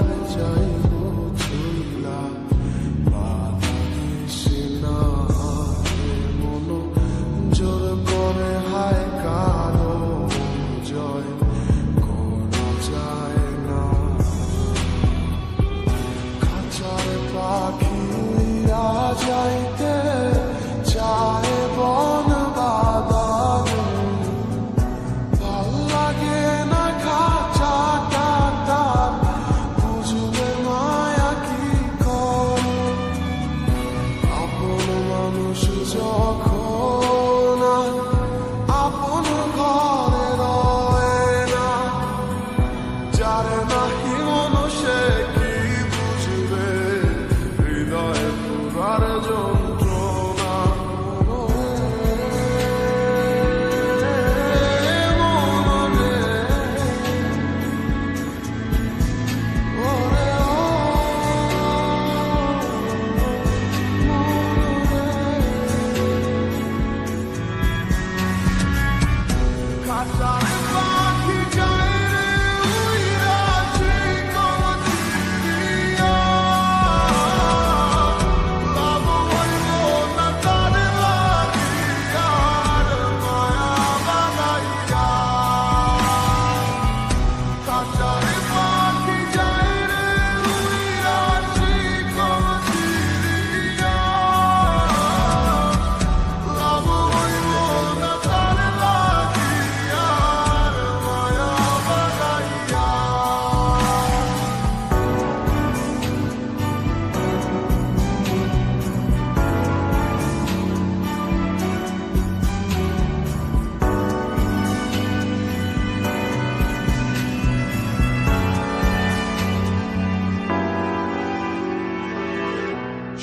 কারে যাইব চইলা বাধা দিছে না মন জোর করে হায় কারো জয় কোনো যায় না খাঁচার পাখি উড়া যাইতে চায় বন বাদান ভাল লাগে না খাঁচাটা তার বুঝবে মায়া কি কর আপন মানুষ যখন আপন ঘরে রয় না যারে নাহি মনুষে কি বুঝবে হৃদয়ে পুরার যন্ত্রণা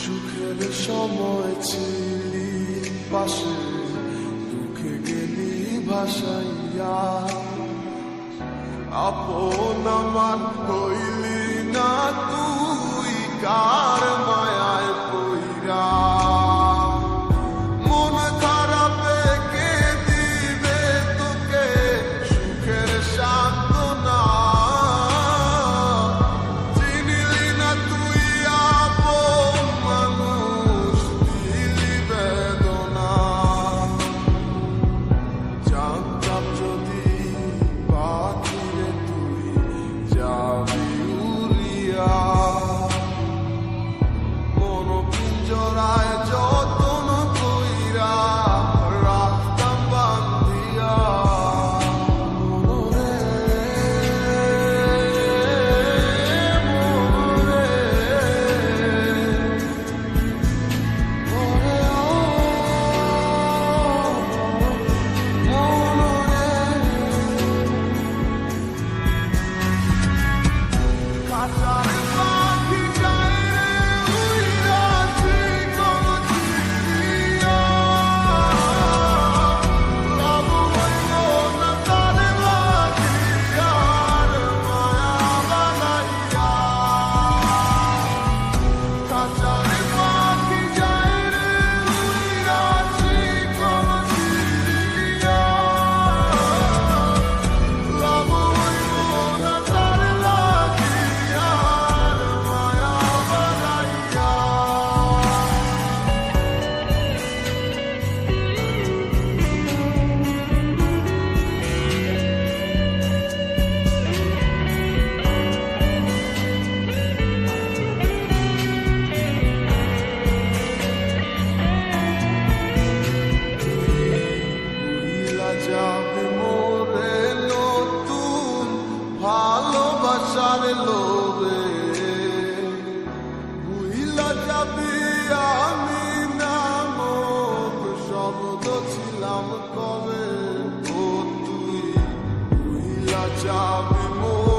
সুখের সময় ছিলি পাশে দুঃখে গেলি ভাসাইয়া আপন আমার হইলি না তুই কার মায়ায় পইরা মন খারাপে কে দিবে তোকে সুখের সান্ত্বনা চিনিলি না তুই আপন মানুষ দিলি বেদনা জানতাম যদি পাখিরে তুই যাবি উড়িয়া মন পিঞ্জরায় যতন কইরা রাখতাম বান্ধিয়া মনরে মনরে ওরে ও মনরে খাঁচার পাখি যায় রে উইরা কোন চিড়িয়া লাভ হইল না তার লাগিয়ার মায়া বানাইয়া খাঁচার পাখি যায় রে উইরা কোন চিড়িয়া লাভ হইল না তার লাগিয়ার মায়া বানাইয়া উড়িলা যাবে মোরে নতুন ভালোবাসার লোভে উড়িলা যাবি আমি নামক শব্দ ছিলাম কবে ও তুই উড়িলা যাবি মোরে